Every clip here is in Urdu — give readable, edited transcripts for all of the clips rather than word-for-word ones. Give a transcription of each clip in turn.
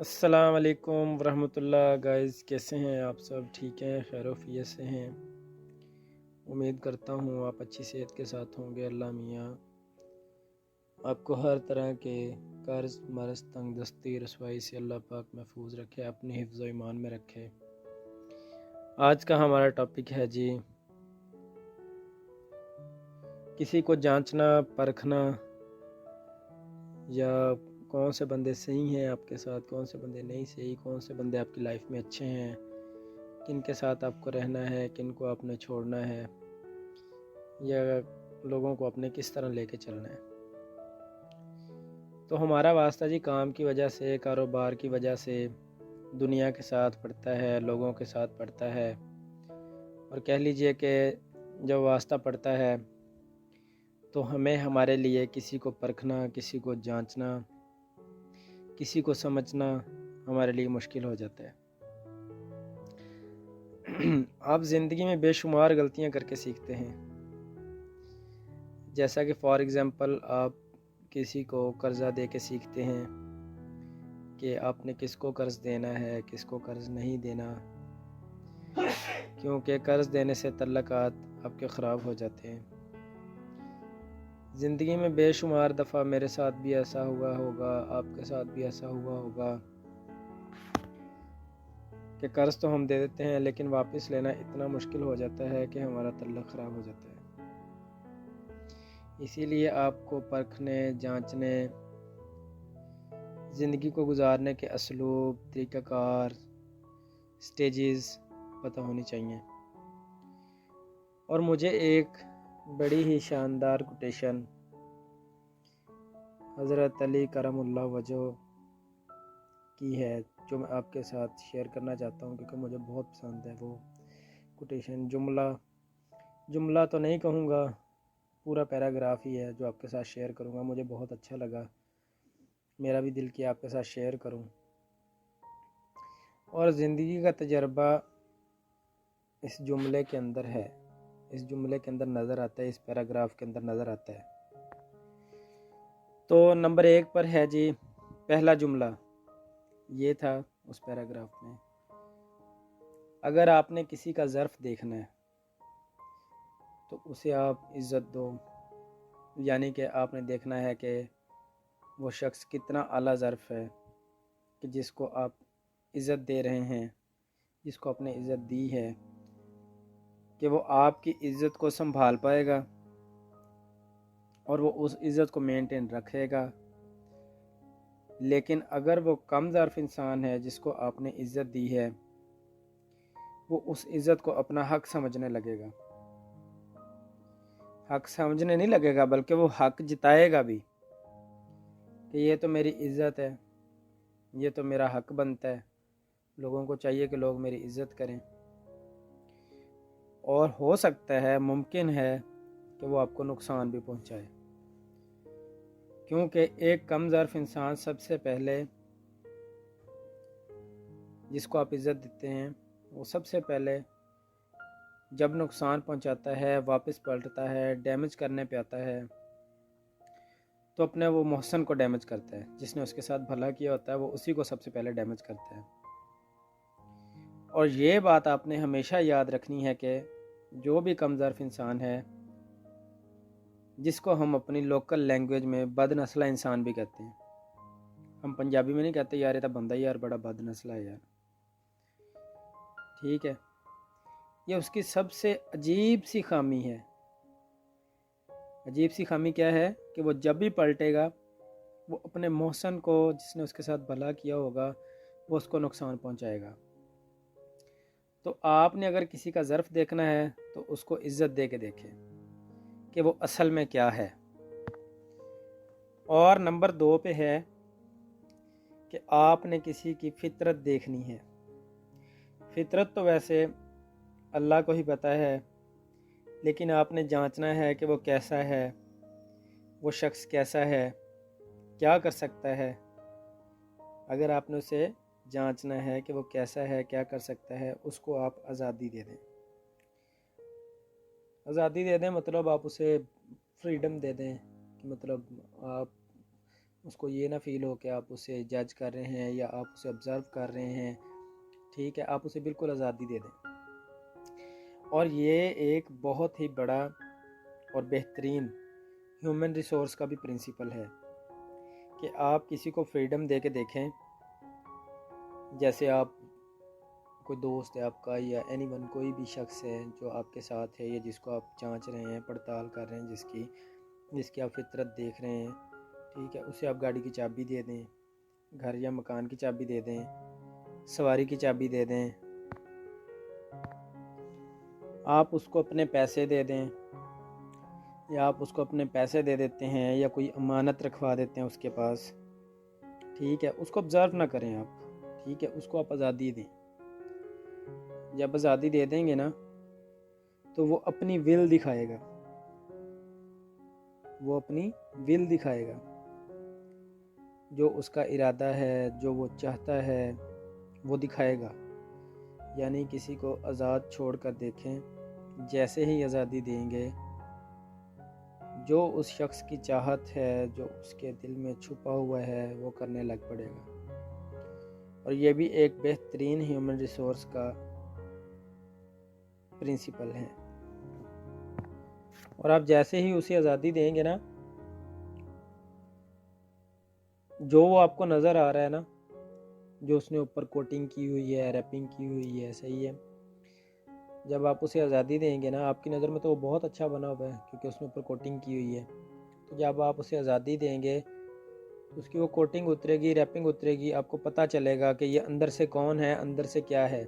السلام علیکم ورحمۃ اللہ گائز، کیسے ہیں آپ؟ سب ٹھیک ہیں، خیر و عافیت سے ہیں؟ امید کرتا ہوں آپ اچھی صحت کے ساتھ ہوں گے۔ اللہ میاں آپ کو ہر طرح کے قرض، مرض، تنگ دستی، رسوائی سے اللہ پاک محفوظ رکھے، اپنے حفظ و ایمان میں رکھے۔ آج کا ہمارا ٹاپک ہے جی کسی کو جانچنا، پرکھنا، یا کون سے بندے صحیح ہیں آپ کے ساتھ، کون سے بندے نہیں صحیح، کون سے بندے آپ کی لائف میں اچھے ہیں، کن کے ساتھ آپ کو رہنا ہے، کن کو آپ نے چھوڑنا ہے، یا لوگوں کو اپنے کس طرح لے کے چلنا ہے۔ تو ہمارا واسطہ جی کام کی وجہ سے، کاروبار کی وجہ سے دنیا کے ساتھ پڑتا ہے، لوگوں کے ساتھ پڑتا ہے، اور کہہ لیجئے کہ جب واسطہ پڑتا ہے تو ہمیں ہمارے لیے کسی کو پرکھنا، کسی کو جانچنا، کسی کو سمجھنا ہمارے لیے مشکل ہو جاتا ہے۔ آپ زندگی میں بے شمار غلطیاں کر کے سیکھتے ہیں، جیسا کہ فار ایگزامپل آپ کسی کو قرضہ دے کے سیکھتے ہیں کہ آپ نے کس کو قرض دینا ہے، کس کو قرض نہیں دینا، کیونکہ قرض دینے سے تعلقات آپ کے خراب ہو جاتے ہیں۔ زندگی میں بے شمار دفعہ میرے ساتھ بھی ایسا ہوا ہوگا، آپ کے ساتھ بھی ایسا ہوا ہوگا کہ قرض تو ہم دے دیتے ہیں لیکن واپس لینا اتنا مشکل ہو جاتا ہے کہ ہمارا تعلق خراب ہو جاتا ہے۔ اسی لیے آپ کو پرکھنے، جانچنے، زندگی کو گزارنے کے اسلوب، طریقہ کار، سٹیجز پتہ ہونی چاہیے۔ اور مجھے ایک بڑی ہی شاندار کوٹیشن حضرت علی کرم اللہ وجہ کی ہے جو میں آپ کے ساتھ شیئر کرنا چاہتا ہوں، کیونکہ مجھے بہت پسند ہے وہ کوٹیشن۔ جملہ تو نہیں کہوں گا، پورا پیراگراف ہی ہے جو آپ کے ساتھ شیئر کروں گا۔ مجھے بہت اچھا لگا، میرا بھی دل کیا آپ کے ساتھ شیئر کروں۔ اور زندگی کا تجربہ اس جملے کے اندر ہے، اس جملے کے اندر نظر آتا ہے، اس پیراگراف کے اندر نظر آتا ہے۔ تو نمبر 1 پر ہے جی پہلا جملہ، یہ تھا اس پیراگراف میں: اگر آپ نے کسی کا ظرف دیکھنا ہے تو اسے آپ عزت دو، یعنی کہ آپ نے دیکھنا ہے کہ وہ شخص کتنا اعلیٰ ظرف ہے کہ جس کو آپ عزت دے رہے ہیں، جس کو آپ نے عزت دی ہے، کہ وہ آپ کی عزت کو سنبھال پائے گا اور وہ اس عزت کو مینٹین رکھے گا۔ لیکن اگر وہ کم ظرف انسان ہے جس کو آپ نے عزت دی ہے، وہ اس عزت کو اپنا حق سمجھنے لگے گا۔ حق سمجھنے نہیں لگے گا بلکہ وہ حق جتائے گا بھی کہ یہ تو میری عزت ہے، یہ تو میرا حق بنتا ہے، لوگوں کو چاہیے کہ لوگ میری عزت کریں۔ اور ہو سکتا ہے، ممکن ہے کہ وہ آپ کو نقصان بھی پہنچائے، کیونکہ ایک کم ظرف انسان سب سے پہلے جس کو آپ عزت دیتے ہیں، وہ سب سے پہلے جب نقصان پہنچاتا ہے، واپس پلٹتا ہے، ڈیمیج کرنے پہ آتا ہے، تو اپنے وہ محسن کو ڈیمیج کرتا ہے۔ جس نے اس کے ساتھ بھلا کیا ہوتا ہے وہ اسی کو سب سے پہلے ڈیمیج کرتا ہے۔ اور یہ بات آپ نے ہمیشہ یاد رکھنی ہے کہ جو بھی کم ظرف انسان ہے، جس کو ہم اپنی لوکل لینگویج میں بد نسلہ انسان بھی کہتے ہیں، ہم پنجابی میں نہیں کہتے یار یہ تو بندہ یار بڑا بد نسلہ ہے یار، ٹھیک ہے؟ یہ اس کی سب سے عجیب سی خامی ہے۔ عجیب سی خامی کیا ہے؟ کہ وہ جب بھی پلٹے گا وہ اپنے محسن کو، جس نے اس کے ساتھ بھلا کیا ہوگا، وہ اس کو نقصان پہنچائے گا۔ تو آپ نے اگر کسی کا ظرف دیکھنا ہے تو اس کو عزت دے کے دیکھیں کہ وہ اصل میں کیا ہے۔ اور نمبر 2 پہ ہے کہ آپ نے کسی کی فطرت دیکھنی ہے۔ فطرت تو ویسے اللہ کو ہی پتہ ہے، لیکن آپ نے جانچنا ہے کہ وہ کیسا ہے، وہ شخص کیسا ہے، کیا کر سکتا ہے۔ اگر آپ نے اسے جانچنا ہے کہ وہ کیسا ہے، کیا کر سکتا ہے، اس کو آپ آزادی دے دیں۔ آزادی دے دیں مطلب آپ اسے فریڈم دے دیں، کہ مطلب آپ اس کو یہ نہ فیل ہو کہ آپ اسے جج کر رہے ہیں یا آپ اسے آبزرو کر رہے ہیں، ٹھیک ہے، آپ اسے بالکل آزادی دے دیں۔ اور یہ ایک بہت ہی بڑا اور بہترین ہیومن ریسورس کا بھی پرنسپل ہے کہ آپ کسی کو فریڈم دے کے دیکھیں، جیسے آپ کوئی دوست ہے آپ کا یا اینی ون، کوئی بھی شخص ہے جو آپ کے ساتھ ہے یا جس کو آپ جانچ رہے ہیں، پڑتال کر رہے ہیں، جس کی آپ فطرت دیکھ رہے ہیں، ٹھیک ہے، اسے آپ گاڑی کی چابی دے دیں، گھر یا مکان کی چابی دے دیں، سواری کی چابی دے دیں، آپ اس کو اپنے پیسے دے دیں، یا آپ اس کو اپنے پیسے دے دیتے ہیں یا کوئی امانت رکھوا دیتے ہیں اس کے پاس، ٹھیک ہے، اس کو آبزرو نہ کریں آپ، ٹھیک ہے، اس کو آپ آزادی دیں۔ جب آزادی دے دیں گے نا تو وہ اپنی ول دکھائے گا، وہ اپنی ول دکھائے گا، جو اس کا ارادہ ہے، جو وہ چاہتا ہے وہ دکھائے گا۔ یعنی کسی کو آزاد چھوڑ کر دیکھیں، جیسے ہی آزادی دیں گے، جو اس شخص کی چاہت ہے، جو اس کے دل میں چھپا ہوا ہے، وہ کرنے لگ پڑے گا۔ اور یہ بھی ایک بہترین ہیومن ریسورس کا پرنسپل ہے۔ اور آپ جیسے ہی اسے آزادی دیں گے نا، جو وہ آپ کو نظر آ رہا ہے نا، جو اس نے اوپر کوٹنگ کی ہوئی ہے، ریپنگ کی ہوئی ہے، صحیح ہے، جب آپ اسے آزادی دیں گے نا، آپ کی نظر میں تو وہ بہت اچھا بنا ہوا ہے کیونکہ اس نے اوپر کوٹنگ کی ہوئی ہے، تو جب آپ اسے آزادی دیں گے، اس کی وہ کوٹنگ اترے گی، ریپنگ اترے گی، آپ کو پتہ چلے گا کہ یہ اندر سے کون ہے، اندر سے کیا ہے۔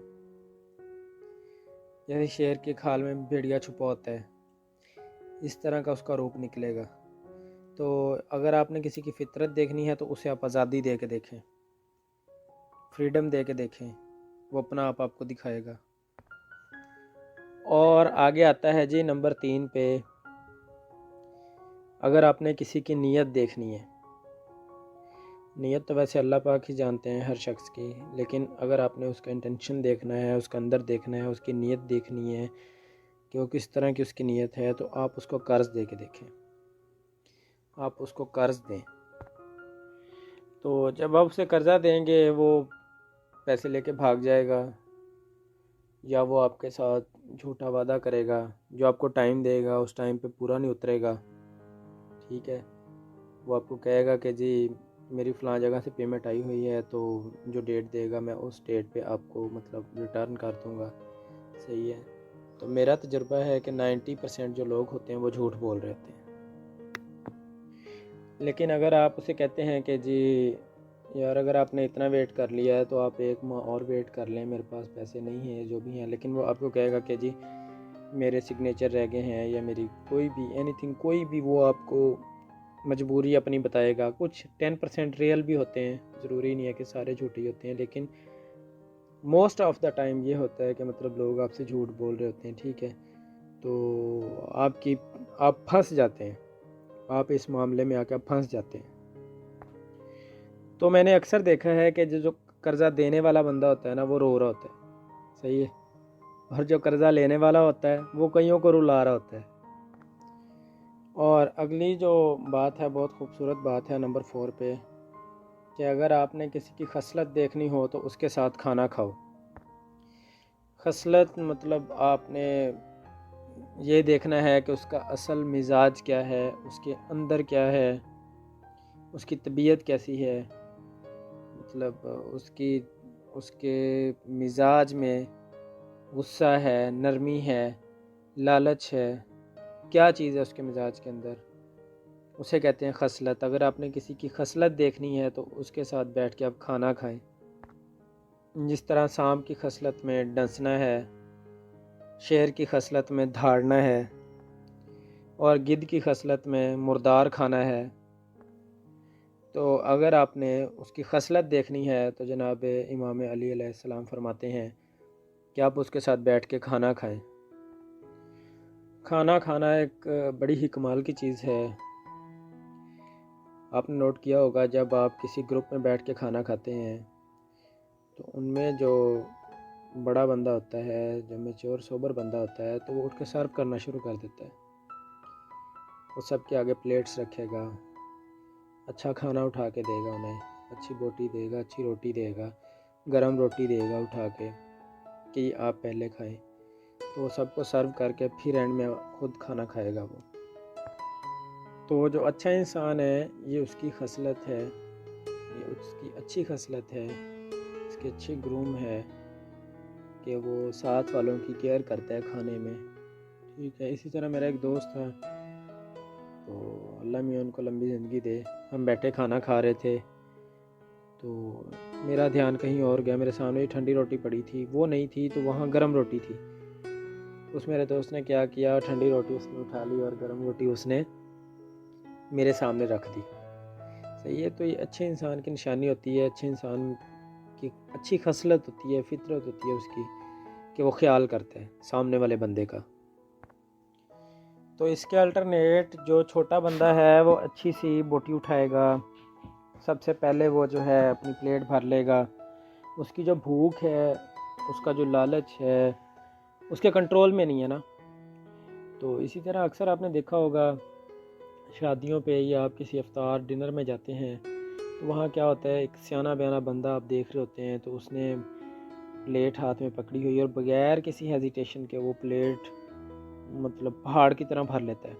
جیسے شیر کے کھال میں بھیڑیا چھپا ہوتا ہے، اس طرح کا اس کا روپ نکلے گا۔ تو اگر آپ نے کسی کی فطرت دیکھنی ہے تو اسے آپ آزادی دے کے دیکھیں، فریڈم دے کے دیکھیں، وہ اپنا آپ کو دکھائے گا۔ اور آگے آتا ہے جی نمبر 3 پہ، اگر آپ نے کسی کی نیت دیکھنی ہے، نیت تو ویسے اللہ پاک ہی جانتے ہیں ہر شخص کی، لیکن اگر آپ نے اس کا انٹینشن دیکھنا ہے، اس کا اندر دیکھنا ہے، اس کی نیت دیکھنی ہے کہ وہ کس طرح کی اس کی نیت ہے، تو آپ اس کو قرض دے کے دیکھیں، آپ اس کو قرض دیں۔ تو جب آپ اسے قرضہ دیں گے، وہ پیسے لے کے بھاگ جائے گا، یا وہ آپ کے ساتھ جھوٹا وعدہ کرے گا، جو آپ کو ٹائم دے گا اس ٹائم پہ پورا نہیں اترے گا، ٹھیک ہے، وہ آپ کو کہے گا کہ جی میری فلاں جگہ سے پیمنٹ آئی ہوئی ہے، تو جو ڈیٹ دے گا میں اس ڈیٹ پہ آپ کو مطلب ریٹرن کر دوں گا، صحیح ہے۔ تو میرا تجربہ ہے کہ 90% جو لوگ ہوتے ہیں وہ جھوٹ بول رہے ہوتے ہیں۔ لیکن اگر آپ اسے کہتے ہیں کہ جی یار اگر آپ نے اتنا ویٹ کر لیا ہے تو آپ 1 ماہ اور ویٹ کر لیں، میرے پاس پیسے نہیں ہیں جو بھی ہیں، لیکن وہ آپ کو کہے گا کہ جی میرے سگنیچر رہ گئے ہیں، یا میری کوئی بھی اینی تھنگ، کوئی بھی وہ آپ کو مجبوری اپنی بتائے گا۔ کچھ 10% ریئل بھی ہوتے ہیں، ضروری نہیں ہے کہ سارے جھوٹے ہوتے ہیں، لیکن موسٹ آف دا ٹائم یہ ہوتا ہے کہ مطلب لوگ آپ سے جھوٹ بول رہے ہوتے ہیں، ٹھیک ہے، تو آپ پھنس جاتے ہیں، آپ اس معاملے میں آ کے پھنس جاتے ہیں۔ تو میں نے اکثر دیکھا ہے کہ جو قرضہ دینے والا بندہ ہوتا ہے نا، وہ رو رہا ہوتا ہے، صحیح ہے، اور جو قرضہ لینے والا ہوتا ہے وہ کئیوں کو رلا رہا ہوتا ہے۔ اور اگلی جو بات ہے، بہت خوبصورت بات ہے نمبر 4 پہ، کہ اگر آپ نے کسی کی خصلت دیکھنی ہو تو اس کے ساتھ کھانا کھاؤ۔ خصلت مطلب آپ نے یہ دیکھنا ہے کہ اس کا اصل مزاج کیا ہے، اس کے اندر کیا ہے، اس کی طبیعت کیسی ہے، مطلب اس کے مزاج میں غصہ ہے، نرمی ہے، لالچ ہے، کیا چیز ہے اس کے مزاج کے اندر، اسے کہتے ہیں خصلت۔ اگر آپ نے کسی کی خصلت دیکھنی ہے تو اس کے ساتھ بیٹھ کے آپ کھانا کھائیں۔ جس طرح سانپ کی خصلت میں ڈنسنا ہے، شیر کی خصلت میں دھاڑنا ہے، اور گدھ کی خصلت میں مردار کھانا ہے، تو اگر آپ نے اس کی خصلت دیکھنی ہے تو جناب امام علی علیہ السلام فرماتے ہیں کہ آپ اس کے ساتھ بیٹھ کے کھانا کھائیں۔ کھانا کھانا ایک بڑی ہی کمال کی چیز ہے۔ آپ نے نوٹ کیا ہوگا جب آپ کسی گروپ میں بیٹھ کے کھانا کھاتے ہیں تو ان میں جو بڑا بندہ ہوتا ہے، جو میچور سوبر بندہ ہوتا ہے، تو وہ اٹھ کے سرو کرنا شروع کر دیتا ہے، وہ سب کے آگے پلیٹس رکھے گا، اچھا کھانا اٹھا کے دے گا انہیں، اچھی بوٹی دے گا، اچھی روٹی دے گا، گرم روٹی دے گا اٹھا کے کہ آپ پہلے کھائیں، تو وہ سب کو سرو کر کے پھر اینڈ میں خود کھانا کھائے گا وہ۔ تو جو اچھا انسان ہے یہ اس کی خصلت ہے، یہ اس کی اچھی خصلت ہے، اس کی اچھی گروم ہے کہ وہ ساتھ والوں کی کیئر کرتا ہے کھانے میں، ٹھیک ہے۔ اسی طرح میرا ایک دوست ہے، تو اللہ میاں ان کو لمبی زندگی دے، ہم بیٹھے کھانا کھا رہے تھے تو میرا دھیان کہیں اور گیا، میرے سامنے ہی ٹھنڈی روٹی پڑی تھی، وہ نہیں تھی تو وہاں گرم روٹی تھی۔ اس میرے دوست نے کیا کیا، ٹھنڈی روٹی اس نے اٹھا لی اور گرم روٹی اس نے میرے سامنے رکھ دی۔ صحیح ہے، تو یہ اچھے انسان کی نشانی ہوتی ہے، اچھے انسان کی اچھی خصلت ہوتی ہے، فطرت ہوتی ہے اس کی کہ وہ خیال کرتا ہے سامنے والے بندے کا۔ تو اس کے الٹرنیٹ جو چھوٹا بندہ ہے وہ اچھی سی بوٹی اٹھائے گا، سب سے پہلے وہ جو ہے اپنی پلیٹ بھر لے گا، اس کی جو بھوک ہے، اس کا جو لالچ ہے، اس کے کنٹرول میں نہیں ہے نا۔ تو اسی طرح اکثر آپ نے دیکھا ہوگا شادیوں پہ یا آپ کسی افطار ڈنر میں جاتے ہیں تو وہاں کیا ہوتا ہے، ایک سیانہ بیانہ بندہ آپ دیکھ رہے ہوتے ہیں تو اس نے پلیٹ ہاتھ میں پکڑی ہوئی اور بغیر کسی ہیزیٹیشن کے وہ پلیٹ مطلب پہاڑ کی طرح بھر لیتا ہے۔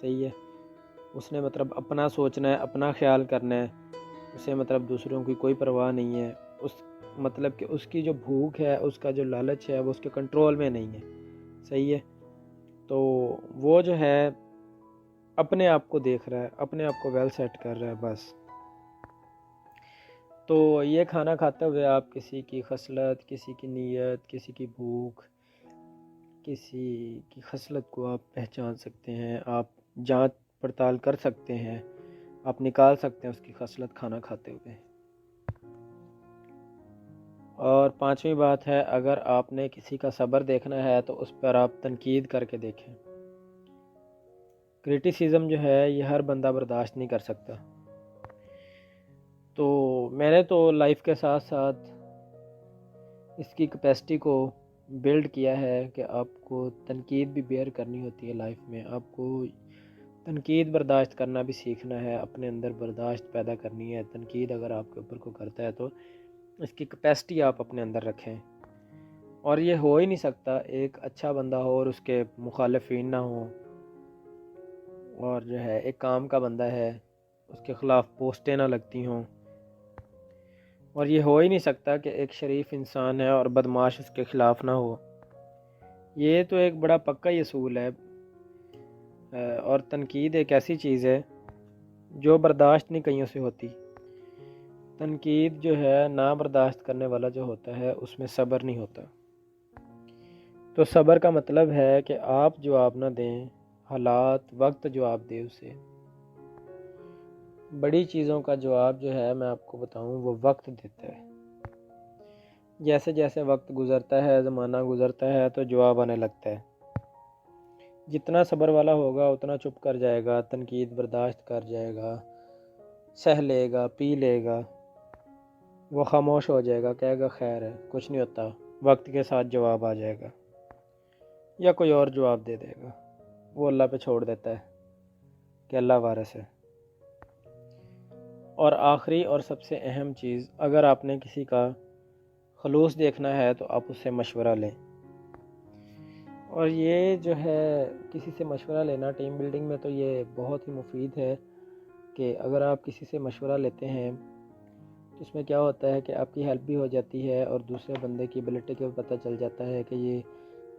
صحیح ہے، اس نے مطلب اپنا سوچنا ہے، اپنا خیال کرنا ہے، اسے مطلب دوسروں کی کوئی پرواہ نہیں ہے، اس مطلب کہ اس کی جو بھوک ہے، اس کا جو لالچ ہے وہ اس کے کنٹرول میں نہیں ہے۔ صحیح ہے، تو وہ جو ہے اپنے آپ کو دیکھ رہا ہے، اپنے آپ کو ویل سیٹ کر رہا ہے بس۔ تو یہ کھانا کھاتے ہوئے آپ کسی کی خصلت، کسی کی نیت، کسی کی بھوک، کسی کی خصلت کو آپ پہچان سکتے ہیں، آپ جانچ پڑتال کر سکتے ہیں، آپ نکال سکتے ہیں اس کی خصلت کھانا کھاتے ہوئے۔ اور پانچویں بات ہے، اگر آپ نے کسی کا صبر دیکھنا ہے تو اس پر آپ تنقید کر کے دیکھیں۔ کرٹیسزم جو ہے یہ ہر بندہ برداشت نہیں کر سکتا۔ تو میں نے تو لائف کے ساتھ ساتھ اس کی کیپیسٹی کو بلڈ کیا ہے کہ آپ کو تنقید بھی بیئر کرنی ہوتی ہے لائف میں، آپ کو تنقید برداشت کرنا بھی سیکھنا ہے، اپنے اندر برداشت پیدا کرنی ہے۔ تنقید اگر آپ کے اوپر کو کرتا ہے تو اس کی کیپیسٹی آپ اپنے اندر رکھیں، اور یہ ہو ہی نہیں سکتا ایک اچھا بندہ ہو اور اس کے مخالفین نہ ہوں، اور جو ہے ایک کام کا بندہ ہے اس کے خلاف پوسٹیں نہ لگتی ہوں، اور یہ ہو ہی نہیں سکتا کہ ایک شریف انسان ہے اور بدمعاش اس کے خلاف نہ ہو۔ یہ تو ایک بڑا پکا ہی اصول ہے۔ اور تنقید ایک ایسی چیز ہے جو برداشت نہیں کئیوں سے ہوتی۔ تنقید جو ہے نہ برداشت کرنے والا جو ہوتا ہے اس میں صبر نہیں ہوتا۔ تو صبر کا مطلب ہے کہ آپ جواب نہ دیں، حالات وقت جواب دے اسے۔ بڑی چیزوں کا جواب جو ہے میں آپ کو بتاؤں وہ وقت دیتا ہے۔ جیسے جیسے وقت گزرتا ہے، زمانہ گزرتا ہے تو جواب آنے لگتا ہے۔ جتنا صبر والا ہوگا اتنا چپ کر جائے گا، تنقید برداشت کر جائے گا، سہ لے گا، پی لے گا، وہ خاموش ہو جائے گا، کہے گا خیر ہے، کچھ نہیں ہوتا، وقت کے ساتھ جواب آ جائے گا، یا کوئی اور جواب دے دے گا، وہ اللہ پہ چھوڑ دیتا ہے کہ اللہ وارث ہے۔ اور آخری اور سب سے اہم چیز، اگر آپ نے کسی کا خلوص دیکھنا ہے تو آپ اس سے مشورہ لیں۔ اور یہ جو ہے کسی سے مشورہ لینا ٹیم بلڈنگ میں تو یہ بہت ہی مفید ہے کہ اگر آپ کسی سے مشورہ لیتے ہیں تو اس میں کیا ہوتا ہے کہ آپ کی ہیلپ بھی ہو جاتی ہے اور دوسرے بندے کی ایبلٹی کا پتہ چل جاتا ہے کہ یہ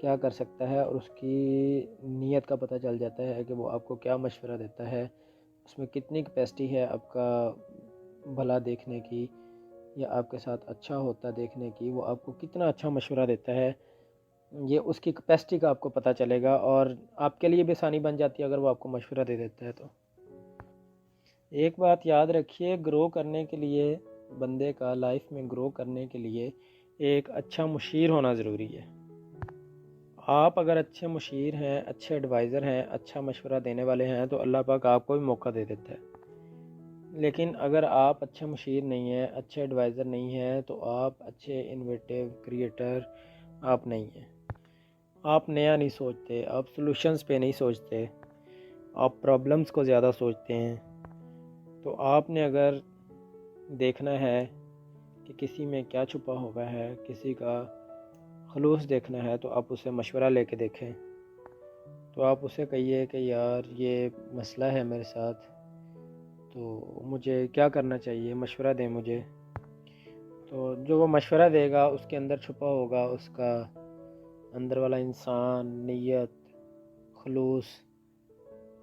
کیا کر سکتا ہے، اور اس کی نیت کا پتہ چل جاتا ہے کہ وہ آپ کو کیا مشورہ دیتا ہے، اس میں کتنی کیپیسٹی ہے آپ کا بھلا دیکھنے کی یا آپ کے ساتھ اچھا ہوتا دیکھنے کی، وہ آپ کو کتنا اچھا مشورہ دیتا ہے، یہ اس کی کیپیسٹی کا آپ کو پتہ چلے گا، اور آپ کے لیے بھی آسانی بن جاتی ہے اگر وہ آپ کو مشورہ دے دیتا ہے تو۔ ایک بات یاد رکھیے، گرو کرنے کے لیے بندے کا لائف میں گرو کرنے کے لیے ایک اچھا مشیر ہونا ضروری ہے۔ آپ اگر اچھے مشیر ہیں، اچھے ایڈوائزر ہیں، اچھا مشورہ دینے والے ہیں تو اللہ پاک آپ کو بھی موقع دے دیتا ہے۔ لیکن اگر آپ اچھے مشیر نہیں ہیں، اچھے ایڈوائزر نہیں ہیں تو آپ اچھے انویٹیو کریٹر آپ نہیں ہیں۔ آپ نیا نہیں سوچتے، آپ سولوشنز پہ نہیں سوچتے، آپ پرابلمز کو زیادہ سوچتے ہیں، تو آپ نے اگر دیکھنا ہے کہ کسی میں کیا چھپا ہوا ہے، کسی کا خلوص دیکھنا ہے، تو آپ اسے مشورہ لے کے دیکھیں. تو آپ اسے کہیے کہ یار یہ مسئلہ ہے میرے ساتھ، تو مجھے کیا کرنا چاہیے، مشورہ دیں مجھے. تو جو وہ مشورہ دے گا اس کے اندر چھپا ہوگا اس کا اندر والا انسان، نیت، خلوص،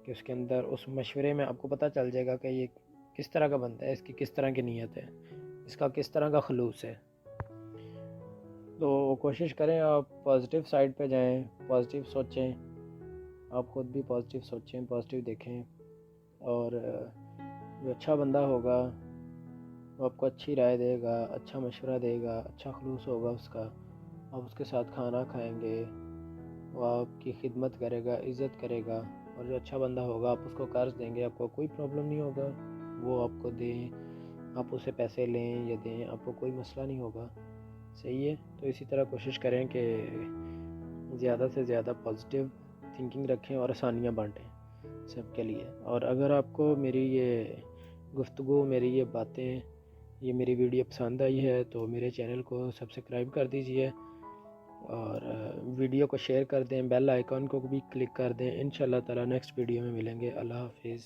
کہ اس کے اندر اس مشورے میں آپ کو پتہ چل جائے گا کہ یہ کس طرح کا بندہ ہے، اس کی کس طرح کی نیت ہے، اس کا کس طرح کا خلوص ہے. تو کوشش کریں آپ پازیٹیو سائڈ پہ جائیں، پازیٹیو سوچیں، آپ خود بھی پازیٹیو سوچیں، پازیٹیو دیکھیں. اور جو اچھا بندہ ہوگا وہ آپ کو اچھی رائے دے گا، اچھا مشورہ دے گا، اچھا خلوص ہوگا اس کا. آپ اس کے ساتھ کھانا کھائیں گے، وہ آپ کی خدمت کرے گا، عزت کرے گا. اور جو اچھا بندہ ہوگا آپ اس کو قرض دیں گے، آپ کو کوئی پرابلم نہیں ہوگا، وہ آپ کو دیں، آپ اسے پیسے لیں یا دیں، آپ کو کوئی مسئلہ نہیں ہوگا. صحیح ہے. تو اسی طرح کوشش کریں کہ زیادہ سے زیادہ پازیٹیو تھنکنگ رکھیں اور آسانیاں بانٹیں سب کے لیے. اور اگر آپ کو میری یہ گفتگو، میری یہ باتیں، یہ میری ویڈیو پسند آئی ہے تو میرے چینل کو سبسکرائب کر دیجئے اور ویڈیو کو شیئر کر دیں، بیل آئیکن کو بھی کلک کر دیں. انشاءاللہ تعالی نیکسٹ ویڈیو میں ملیں گے. اللہ حافظ.